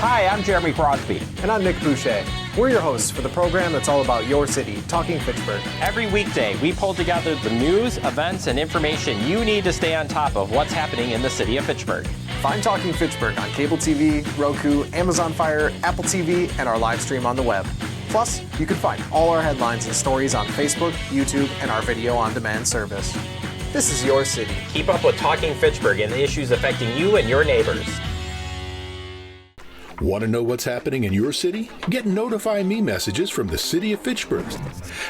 Hi, I'm Jeremy Crosby. And I'm Nick Boucher. We're your hosts for the program that's all about your city, Talking Fitchburg. Every weekday, we pull together the news, events, and information you need to stay on top of what's happening in the city of Fitchburg. Find Talking Fitchburg on cable TV, Roku, Amazon Fire, Apple TV, and our live stream on the web. Plus, you can find all our headlines and stories on Facebook, YouTube, and our video on demand service. This is your city. Keep up with Talking Fitchburg and the issues affecting you and your neighbors. Want to know what's happening in your city? Get Notify Me messages from the City of Fitchburg.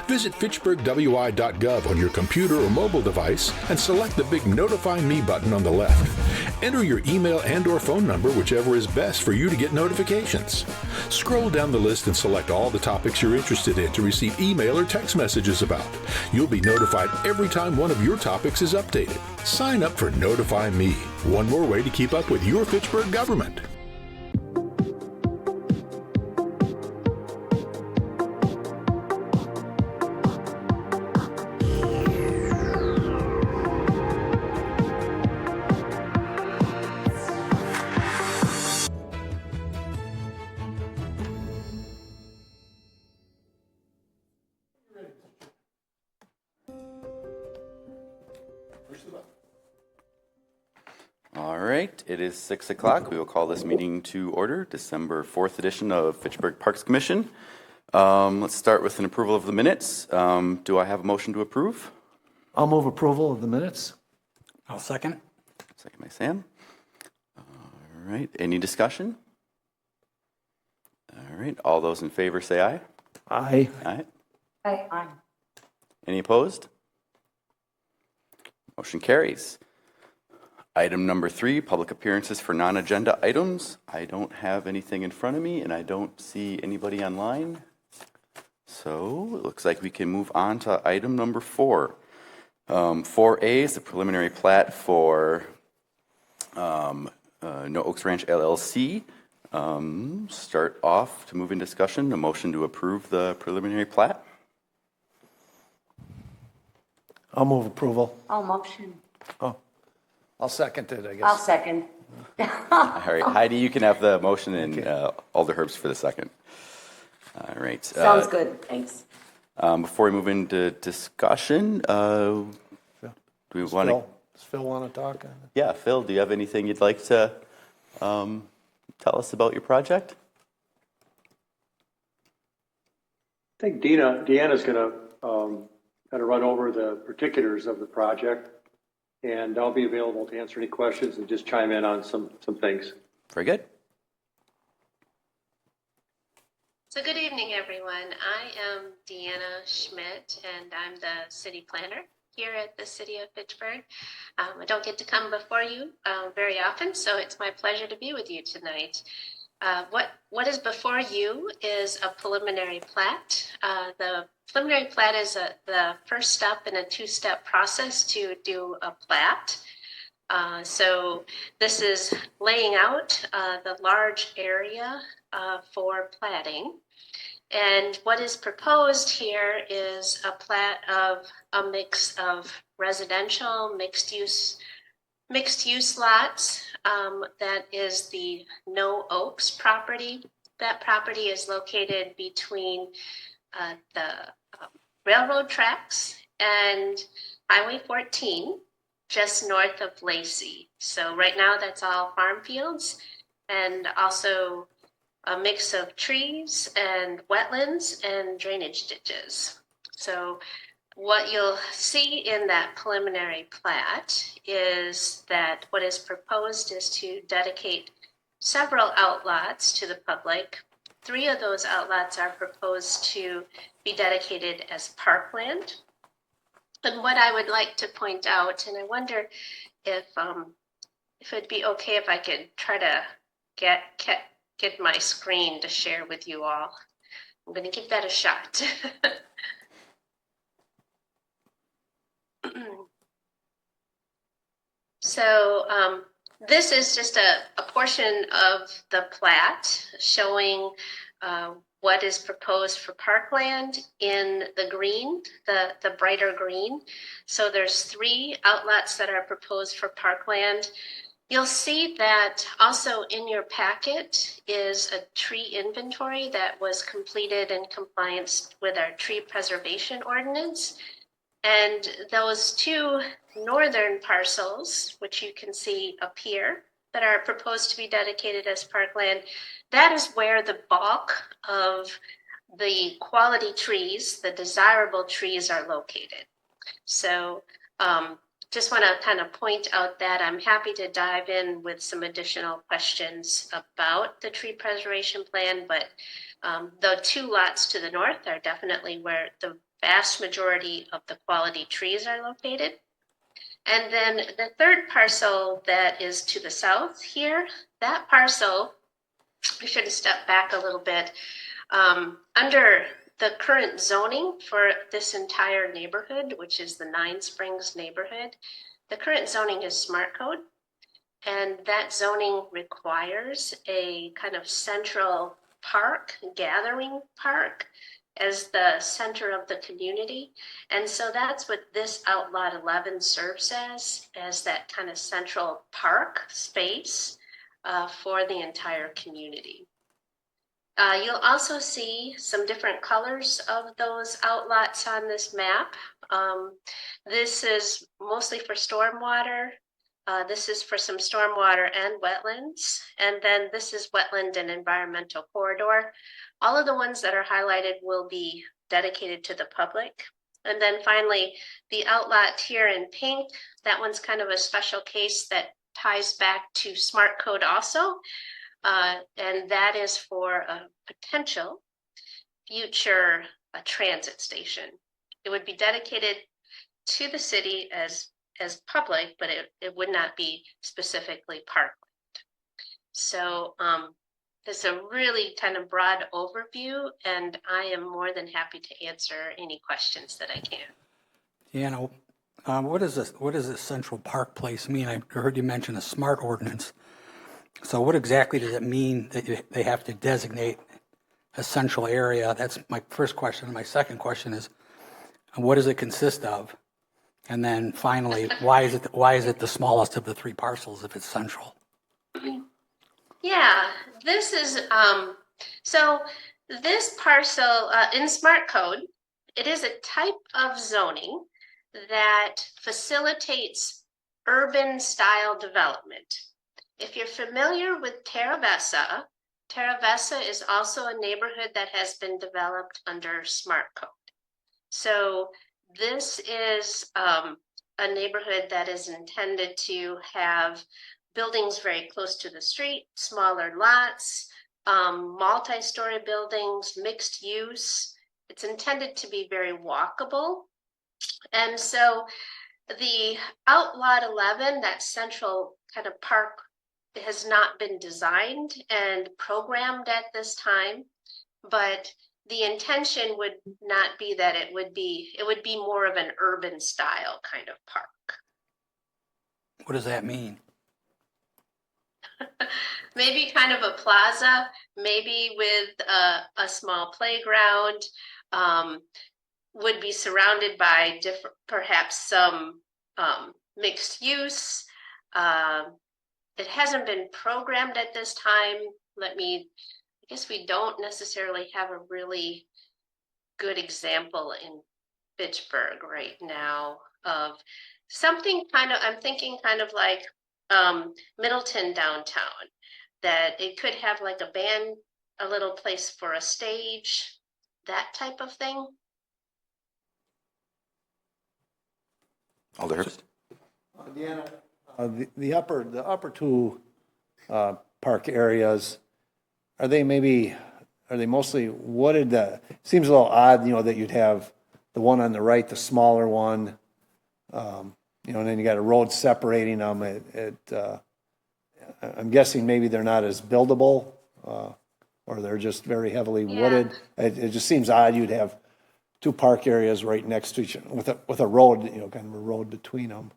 Visit fitchburgwi.gov on your computer or mobile device and select the big Notify Me button on the left. Enter your email and/or phone number, whichever is best for you to get notifications. Scroll down the list and select all the topics you're interested in to receive email or text messages about. You'll be notified every time one of your topics is updated. Sign up for Notify Me, one more way to keep up with your Fitchburg government. All right, it is 6 o'clock. We will call this meeting to order, December 4th edition of Fitchburg Parks Commission. Let's start with an approval of the minutes. Do I have a motion to approve? I'll move approval of the minutes. I'll second. Second by Sam. All right, any discussion? All right, all those in favor say aye. Aye. Aye. Aye. Any opposed? Motion carries. Item number 3, public appearances for non-agenda items. I don't have anything in front of me, and I don't see anybody online. So it looks like we can move on to item number 4. 4A is the preliminary plat for No Oaks Ranch LLC. Start off to move in discussion, a motion to approve the preliminary plat. I'll move approval. I'll motion. Oh, I'll second it, I guess. I'll second. All right, Heidi, you can have the motion, and Alder Herbst for the second. All right. Sounds good, thanks. Before we move into discussion, do we want to? Does Phil want to talk? Yeah, Phil, do you have anything you'd like to tell us about your project? I think Deanna's going to kind of run over the particulars of the project, and I'll be available to answer any questions and just chime in on some things. Very good. So good evening, everyone. I am Deanna Schmidt, and I'm the city planner here at the city of Fitchburg. I don't get to come before you very often, so it's my pleasure to be with you tonight. What is before you is a preliminary plat. The preliminary plat is the first step in a two-step process to do a plat. So this is laying out the large area for platting. And what is proposed here is a plat of a mix of residential, mixed use lots. That is the No Oaks property. That property is located between the railroad tracks and Highway 14, just north of Lacey. So right now that's all farm fields, and also a mix of trees and wetlands and drainage ditches. So what you'll see in that preliminary plat is that what is proposed is to dedicate several outlots to the public. 3 of those outlots are proposed to be dedicated as parkland. And what I would like to point out, and I wonder if it'd be okay if I could try to get my screen to share with you all. I'm going to give that a shot. So this is just a portion of the plat showing what is proposed for parkland in the green, the brighter green. So there's 3 outlets that are proposed for parkland. You'll see that also in your packet is a tree inventory that was completed in compliance with our tree preservation ordinance. And those two northern parcels, which you can see up here, that are proposed to be dedicated as parkland, that is where the bulk of the quality trees, the desirable trees, are located. So just want to kind of point out that I'm happy to dive in with some additional questions about the tree preservation plan, but the two lots to the north are definitely where the vast majority of the quality trees are located. And then the third parcel that is to the south here, that parcel, I should have stepped back a little bit. Under the current zoning for this entire neighborhood, which is the Nine Springs neighborhood, the current zoning is smart code. And that zoning requires a kind of central park, gathering park, as the center of the community. And so that's what this Outlot 11 serves as that kind of central park space for the entire community. You'll also see some different colors of those outlots on this map. This is mostly for stormwater. This is for some stormwater and wetlands. And then this is wetland and environmental corridor. All of the ones that are highlighted will be dedicated to the public. And then finally, the outlot here in pink, that one's kind of a special case that ties back to smart code also. And that is for a potential future transit station. It would be dedicated to the city as public, but it would not be specifically parkland. So it's a really kind of broad overview, and I am more than happy to answer any questions that I can. What does this central park place mean? I heard you mention a smart ordinance. So what exactly does it mean that they have to designate a central area? That's my first question. My second question is, what does it consist of? And then finally, why is it the smallest of the three parcels if it's central? Yeah, this is, so this parcel in smart code, it is a type of zoning that facilitates urban style development. If you're familiar with Terra Vesa is also a neighborhood that has been developed under smart code. So this is a neighborhood that is intended to have buildings very close to the street, smaller lots, multi-story buildings, mixed use. It's intended to be very walkable. And so the Outlot 11, that central kind of park, has not been designed and programmed at this time, but the intention would not be that it would be more of an urban style kind of park. What does that mean? Maybe kind of a plaza, maybe with a small playground, would be surrounded by perhaps some mixed use. It hasn't been programmed at this time. I guess we don't necessarily have a really good example in Fitchburg right now of something I'm thinking kind of like Middleton downtown, that it could have like a band, a little place for a stage, that type of thing. Alder Herbst? Deanna, the upper two park areas, are they mostly wooded? Seems a little odd, that you'd have the one on the right, the smaller one, and then you got a road separating them. I'm guessing maybe they're not as buildable, or they're just very heavily wooded. It just seems odd you'd have two park areas right next to each other with a road, kind of a road between them.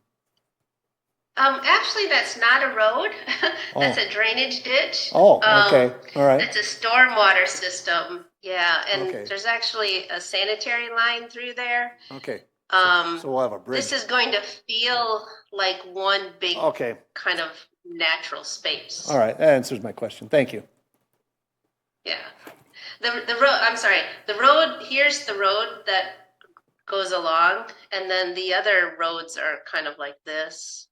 Actually, that's not a road. That's a drainage ditch. Oh, okay. All right. It's a stormwater system. Yeah, and Okay. there's actually a sanitary line through there. Okay. So we'll have a bridge. This is going to feel like one big Okay. kind of natural space. All right, that answers my question. Thank you. Yeah. The road, I'm sorry, the road, here's the road that goes along, and then the other roads are kind of like this.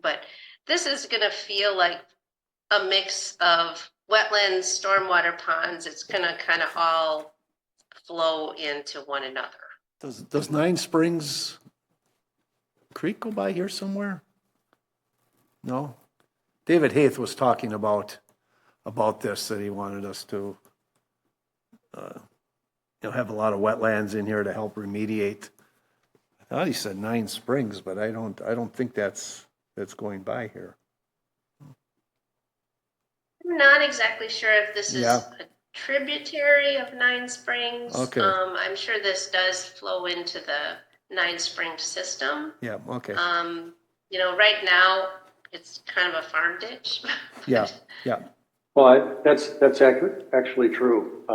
But this is gonna feel like a mix of wetlands, stormwater ponds. It's gonna kind of all flow into one another. Does Nine Springs Creek go by here somewhere? No? David Haith was talking about this, that he wanted us to, have a lot of wetlands in here to help remediate. I thought he said Nine Springs, but I don't think that's going by here. I'm not exactly sure if this is Yeah. a tributary of Nine Springs. Okay. I'm sure this does flow into the Nine Springs system. Yeah, okay. Right now it's kind of a farm ditch. Yeah. Well, that's actually true.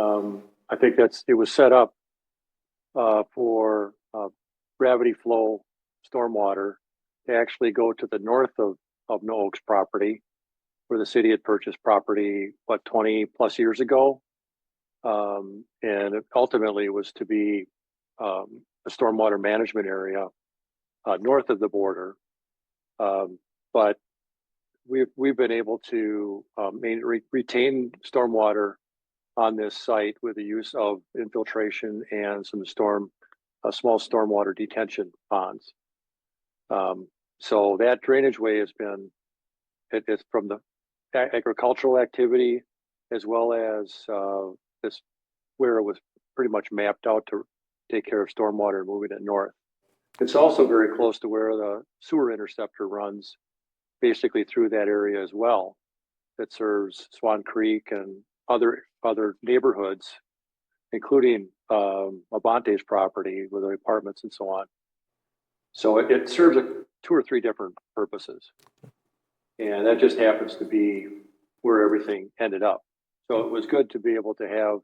I think it was set up for gravity flow stormwater to actually go to the north of No Oaks property, where the city had purchased property, 20 plus years ago. And it ultimately was to be a stormwater management area north of the border. But we've been able to retain stormwater on this site with the use of infiltration and some small stormwater detention ponds. So that drainage way has been, it's from the agricultural activity, as well as this, where it was pretty much mapped out to take care of stormwater and moving it north. It's also very close to where the sewer interceptor runs, basically through that area as well, that serves Swan Creek and other neighborhoods, including Avante's property with the apartments and so on. So it serves 2 or 3 different purposes. And that just happens to be where everything ended up. So it was good to be able to have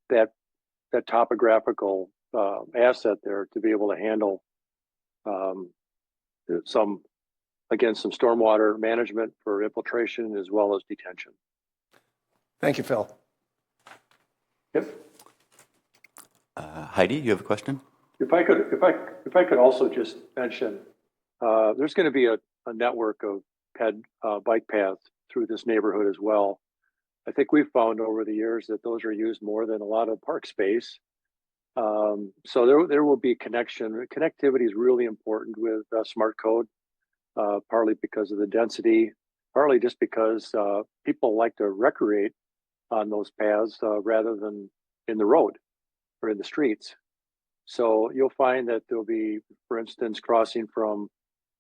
that topographical asset there to be able to handle some stormwater management for infiltration as well as detention. Thank you, Phil. Yep. Heidi, you have a question? If I could also just mention, there's going to be a network of bike paths through this neighborhood as well. I think we've found over the years that those are used more than a lot of park space. So there will be connection. Connectivity is really important with smart code, partly because of the density, partly just because people like to recreate on those paths rather than in the road or in the streets. So you'll find that there'll be, for instance, crossing from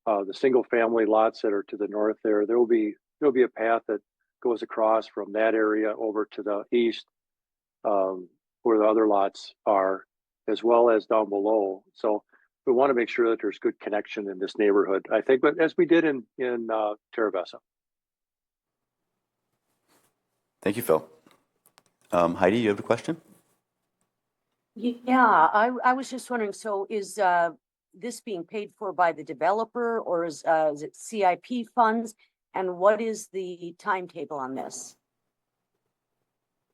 the single family lots that are to the north there'll be a path that goes across from that area over to the east, where the other lots are, as well as down below. So we want to make sure that there's good connection in this neighborhood, I think, but as we did in Terra Vesa. Thank you, Phil. Heidi, you have a question? Yeah, I was just wondering, so is this being paid for by the developer, or is it CIP funds? And what is the timetable on this?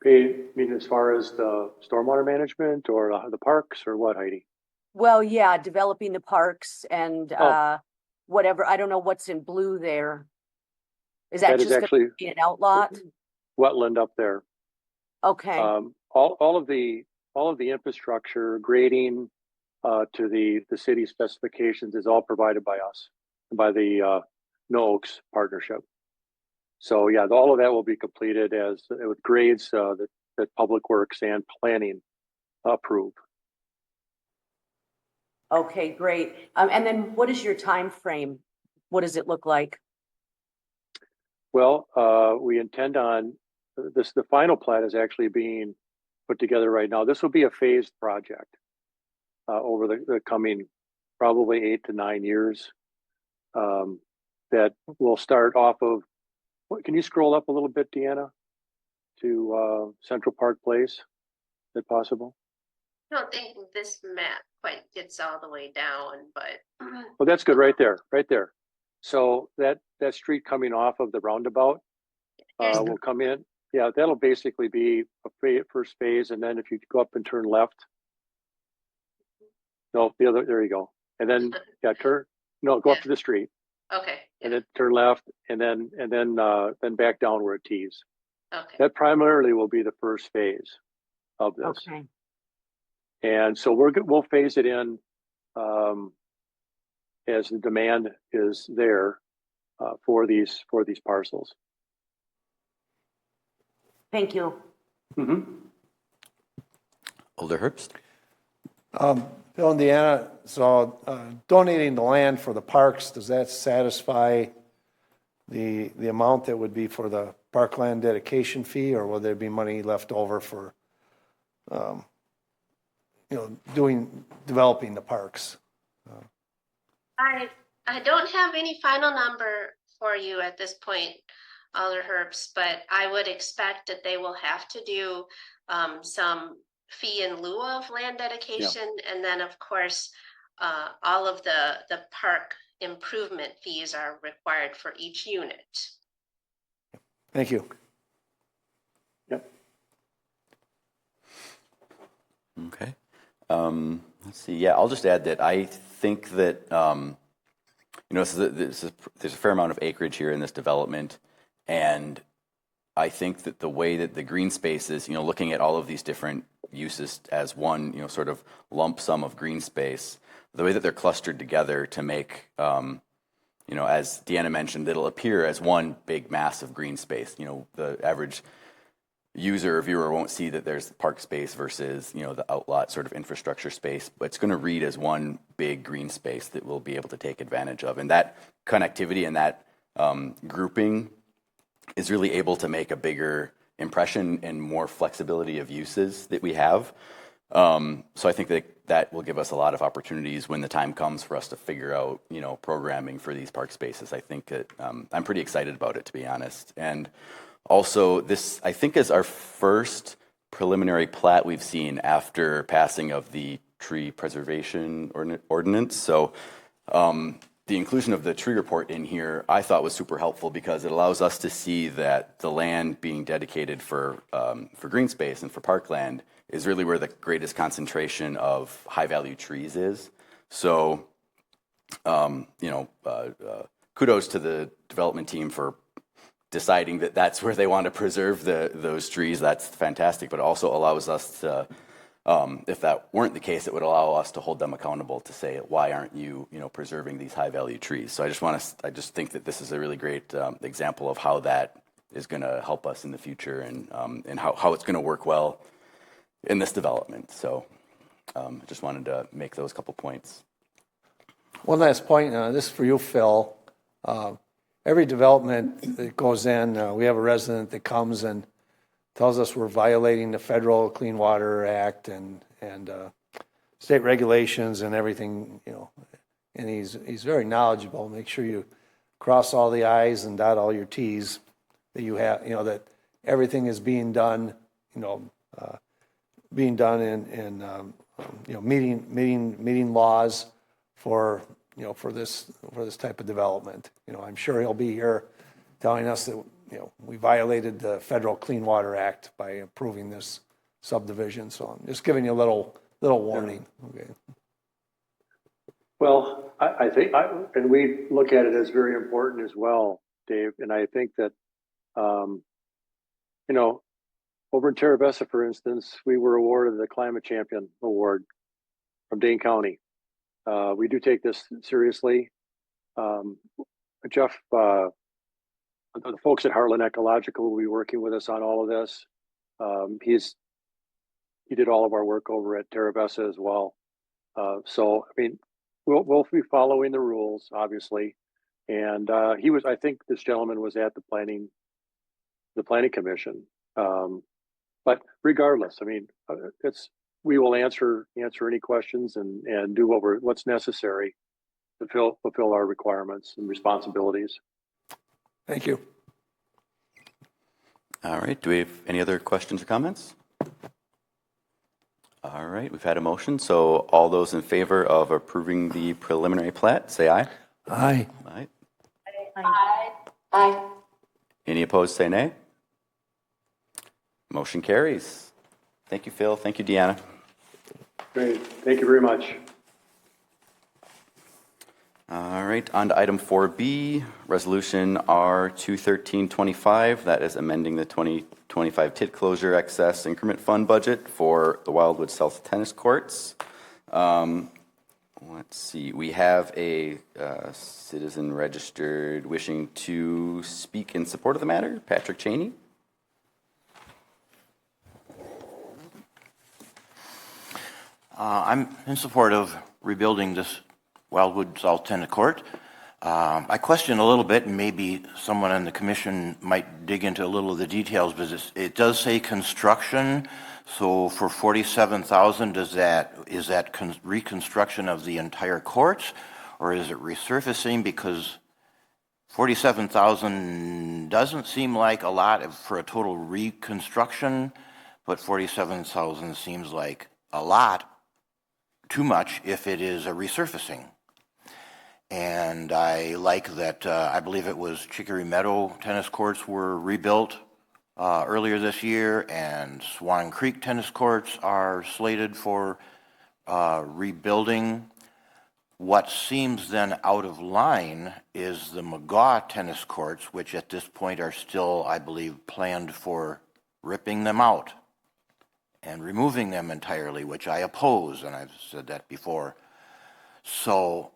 I mean, as far as the stormwater management or the parks or what, Heidi? Well, yeah, developing the parks and whatever. I don't know what's in blue there. Is that just actually going to be an outlot? Wetland up there. Okay. All of the infrastructure, grading to the city specifications is all provided by us, by the No Oaks partnership. So yeah, all of that will be completed with grades that Public Works and Planning approve. Okay, great. And then what is your time frame? What does it look like? Well, we intend on this. The final plat is actually being put together right now. This will be a phased project over the coming probably 8 to 9 years. That will start off of. Can you scroll up a little bit, Deanna, to Central Park Place, if possible? I don't think this map quite gets all the way down, but Well, that's good right there, right there. So that street coming off of the roundabout will come in. Yeah, that'll basically be a first phase, and then if you go up and turn left, no, the other, there you go, and then go up to the street, Okay. and then turn left, and then back down where it tees. Okay. That primarily will be the first phase of this. Okay. And so we'll phase it in as the demand is there for these parcels. Thank you. Mm-hmm. Alder Herbst? Bill, Indiana, so donating the land for the parks, does that satisfy the amount that would be for the parkland dedication fee, or will there be money left over for, developing the parks? I don't have any final number for you at this point, Alder Herbst, but I would expect that they will have to do some fee in lieu of land dedication, and then of course all of the park improvement fees are required for each unit. Thank you. Yep. Okay. Let's see. Yeah, I'll just add that I think that there's a fair amount of acreage here in this development, and I think that the way that the green space is, looking at all of these different uses as one, sort of lump sum of green space, the way that they're clustered together to make, as Deanna mentioned, it'll appear as one big mass of green space. The average user or viewer won't see that there's park space versus, the outlot sort of infrastructure space, but it's going to read as one big green space that we'll be able to take advantage of. And that connectivity and that grouping is really able to make a bigger impression and more flexibility of uses that we have. So I think that will give us a lot of opportunities when the time comes for us to figure out, programming for these park spaces. I think that I'm pretty excited about it, to be honest. And also, this, I think, is our first preliminary plat we've seen after passing of the tree preservation ordinance. So the inclusion of the tree report in here, I thought, was super helpful because it allows us to see that the land being dedicated for green space and for parkland is really where the greatest concentration of high-value trees is. So, kudos to the development team for deciding that that's where they want to preserve those trees. That's fantastic, but it also allows us to, if that weren't the case, it would allow us to hold them accountable to say, why aren't you, preserving these high-value trees? So I just think that this is a really great example of how that is going to help us in the future and how it's going to work well in this development. So I just wanted to make those couple points. One last point, this is for you, Phil. Every development that goes in, we have a resident that comes and tells us we're violating the Federal Clean Water Act and state regulations and everything, and he's very knowledgeable. Make sure you cross all the I's and dot all your T's, that you have, that everything is being done, in meeting laws for this type of development. I'm sure he'll be here telling us that we violated the Federal Clean Water Act by approving this subdivision. So I'm just giving you a little warning. Okay. Well, I think, and we look at it as very important as well, Dave. And I think that, over in Terra Bessa, for instance, we were awarded the Climate Champion Award from Dane County. We do take this seriously. Jeff, the folks at Heartland Ecological will be working with us on all of this. He did all of our work over at Terra Bessa as well. So, I mean, we'll be following the rules, obviously. And I think this gentleman was at the planning commission. But regardless, I mean, we will answer any questions and do what's necessary to fulfill our requirements and responsibilities. Thank you. All right. Do we have any other questions or comments? All right. We've had a motion. So all those in favor of approving the preliminary plat, say aye. Aye. Aye. Aye. Any opposed, say nay. Motion carries. Thank you, Phil. Thank you, Deanna. Great. Thank you very much. All right, on to item 4B, Resolution R21325. That is amending the 2025 TID closure excess increment fund budget for the Wildwood South Tennis Courts. Let's see, we have a citizen registered wishing to speak in support of the matter, Patrick Cheney. I'm in support of rebuilding this Wildwood South Tennis Court. I question a little bit, and maybe someone on the commission might dig into a little of the details, but it does say construction. So for $47,000, is that reconstruction of the entire court, or is it resurfacing? Because $47,000 doesn't seem like a lot for a total reconstruction, but $47,000 seems like a lot, too much if it is a resurfacing. And I like that, I believe it was Chicory Meadow tennis courts were rebuilt earlier this year, and Swan Creek tennis courts are slated for rebuilding. What seems then out of line is the McGaw tennis courts, which at this point are still, I believe, planned for ripping them out and removing them entirely, which I oppose, and I've said that before. So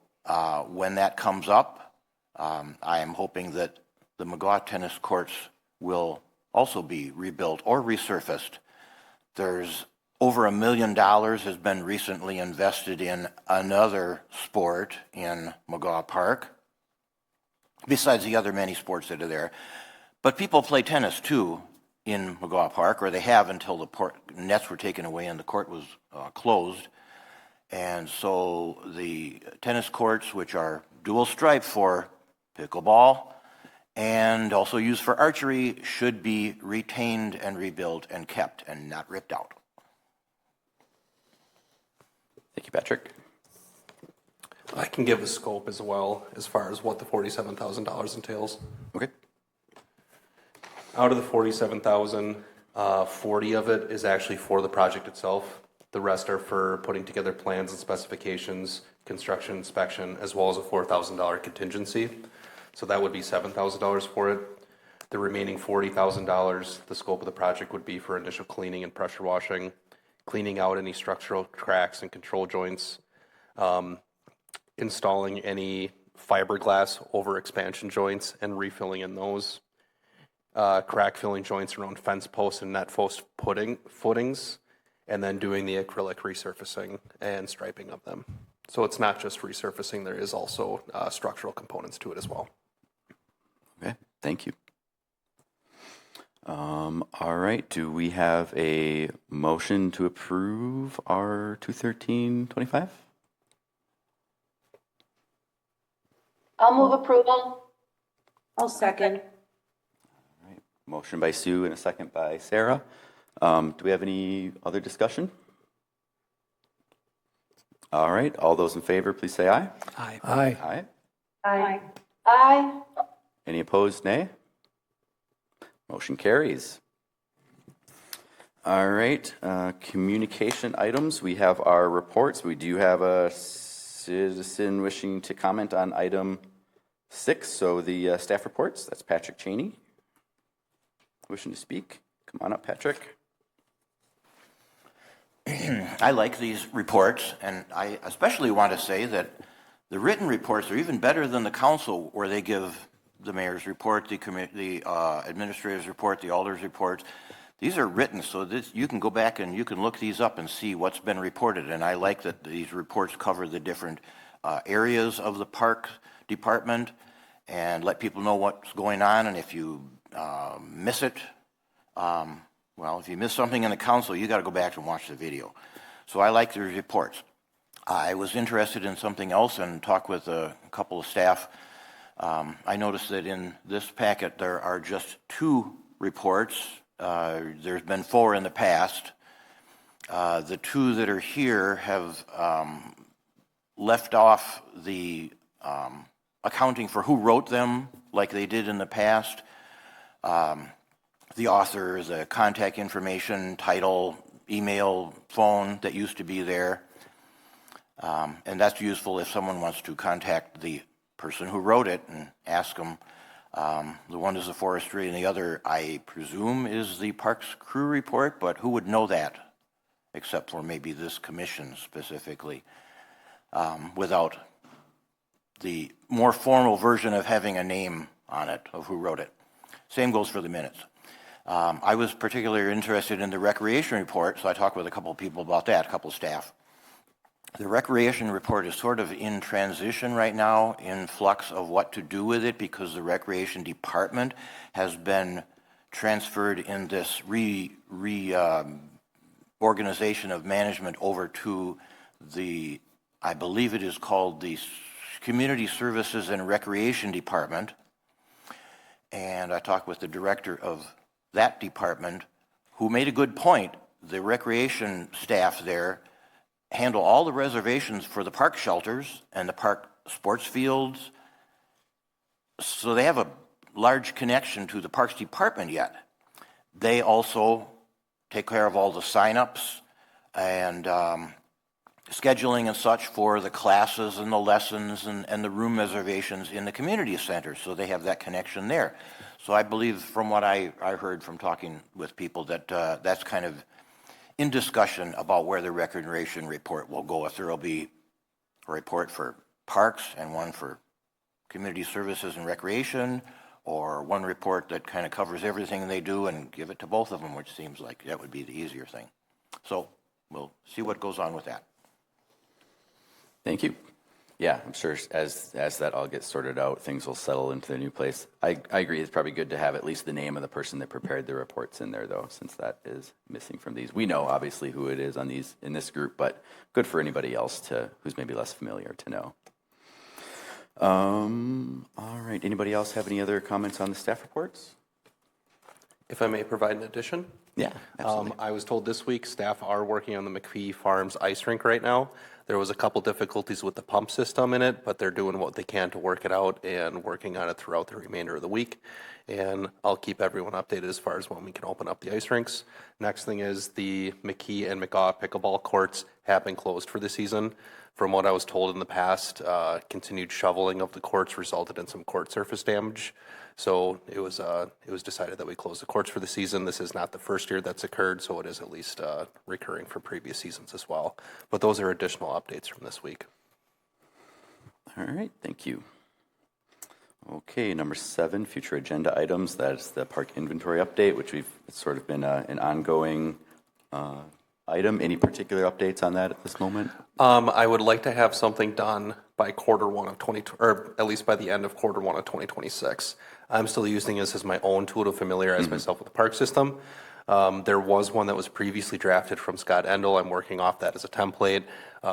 when that comes up, I am hoping that the McGaw tennis courts will also be rebuilt or resurfaced. There's over $1 million has been recently invested in another sport in McGaw Park, besides the other many sports that are there. But people play tennis too in McGaw Park, or they have until the nets were taken away and the court was closed. And so the tennis courts, which are dual stripe for pickleball and also used for archery, should be retained and rebuilt and kept and not ripped out. Thank you, Patrick. I can give a scope as well as far as what the $47,000 entails. Okay. Out of the $47,000, 40 of it is actually for the project itself. The rest are for putting together plans and specifications, construction inspection, as well as a $4,000 contingency. So that would be $7,000 for it. The remaining $40,000, the scope of the project would be for initial cleaning and pressure washing, cleaning out any structural cracks and control joints, installing any fiberglass over expansion joints and refilling in those, crack filling joints around fence posts and net post footings, and then doing the acrylic resurfacing and striping of them. So it's not just resurfacing, there is also structural components to it as well. Okay, thank you. All right, do we have a motion to approve our 21325? I'll move approval. I'll second. All right, motion by Sue and a second by Sarah. Do we have any other discussion? All right, all those in favor, please say aye. Aye. Aye. Aye. Aye. Aye. Any opposed, nay? Motion carries. All right, communication items. We have our reports. We do have a citizen wishing to comment on item 6. So the staff reports, that's Patrick Cheney. Wishing to speak. Come on up, Patrick. I like these reports, and I especially want to say that the written reports are even better than the council, where they give the mayor's report, the administrator's report, the alder's report. These are written, so you can go back and you can look these up and see what's been reported. And I like that these reports cover the different areas of the park department and let people know what's going on. And if you miss it, well, if you miss something in the council, you got to go back and watch the video. So I like the reports. I was interested in something else and talked with a couple of staff. I noticed that in this packet there are just 2 reports. There's been 4 in the past. The 2 that are here have left off the accounting for who wrote them like they did in the past. The author, the contact information, title, email, phone that used to be there. And that's useful if someone wants to contact the person who wrote it and ask them. The one is the forestry and the other, I presume, is the parks crew report, but who would know that except for maybe this commission specifically, without the more formal version of having a name on it of who wrote it. Same goes for the minutes. I was particularly interested in the recreation report, so I talked with a couple of people about that, a couple of staff. The recreation report is sort of in transition right now, in flux of what to do with it, because the recreation department has been transferred in this organization of management over to the, I believe it is called the Community Services and Recreation Department. And I talked with the director of that department, who made a good point. The recreation staff there handle all the reservations for the park shelters and the park sports fields. So they have a large connection to the parks department yet. They also take care of all the signups and scheduling and such for the classes and the lessons and the room reservations in the community center. So they have that connection there. So I believe from what I heard from talking with people that that's kind of in discussion about where the recreation report will go. If there will be a report for parks and one for community services and recreation, or one report that kind of covers everything they do and give it to both of them, which seems like that would be the easier thing. So we'll see what goes on with that. Thank you. Yeah, I'm sure as that all gets sorted out, things will settle into their new place. I agree, it's probably good to have at least the name of the person that prepared the reports in there, though, since that is missing from these. We know, obviously, who it is on these in this group, but good for anybody else who's maybe less familiar to know. All right, anybody else have any other comments on the staff reports? If I may provide an addition? Yeah, absolutely. I was told this week staff are working on the McPhee Farms ice rink right now. There was a couple difficulties with the pump system in it, but they're doing what they can to work it out and working on it throughout the remainder of the week. And I'll keep everyone updated as far as when we can open up the ice rinks. Next thing is the McKee and McGaw pickleball courts have been closed for the season. From what I was told in the past, continued shoveling of the courts resulted in some court surface damage. So it was decided that we close the courts for the season. This is not the first year that's occurred, so it is at least recurring for previous seasons as well. But those are additional updates from this week. All right, thank you. Okay, number 7, future agenda items. That's the park inventory update, which it's sort of been an ongoing item. Any particular updates on that at this moment? I would like to have something done by Q1 of 20, or at least by the end of Q1 of 2026. I'm still using this as my own tool to familiarize myself with the park system. There was one that was previously drafted from Scott Endel. I'm working off that as a template,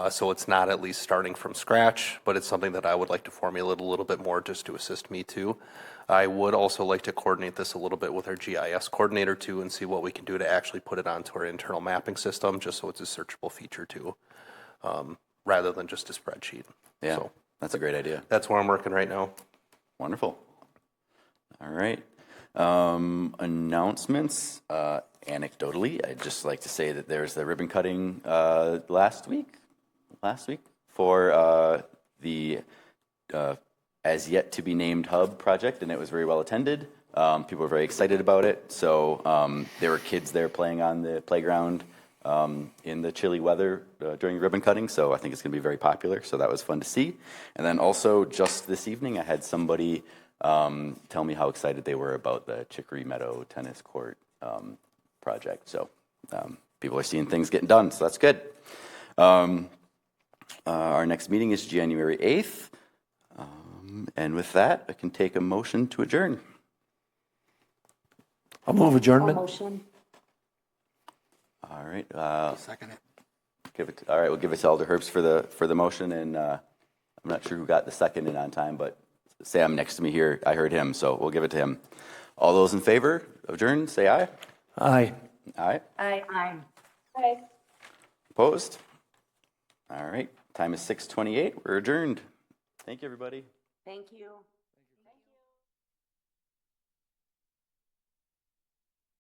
so it's not at least starting from scratch, but it's something that I would like to formulate a little bit more just to assist me too. I would also like to coordinate this a little bit with our GIS coordinator too and see what we can do to actually put it onto our internal mapping system just so it's a searchable feature too, rather than just a spreadsheet. Yeah, so that's a great idea. That's where I'm working right now. Wonderful. All right. Announcements. Anecdotally, I'd just like to say that there's the ribbon cutting last week for the as yet to be named hub project, and it was very well attended. People were very excited about it. So there were kids there playing on the playground in the chilly weather during ribbon cutting. So I think it's going to be very popular. So that was fun to see. And then also just this evening, I had somebody tell me how excited they were about the Chicory Meadow tennis court project. So people are seeing things getting done, so that's good. Our next meeting is January 8th. And with that, I can take a motion to adjourn. I'll move adjournment. Motion. All right. Second it. All right, we'll give it to Alder Herbst for the motion, and I'm not sure who got the second in on time, but Sam next to me here, I heard him, so we'll give it to him. All those in favor of adjourn, say aye. Aye. Aye. Aye. Aye. Aye. Opposed? All right, time is 6:28. We're adjourned. Thank you, everybody. Thank you.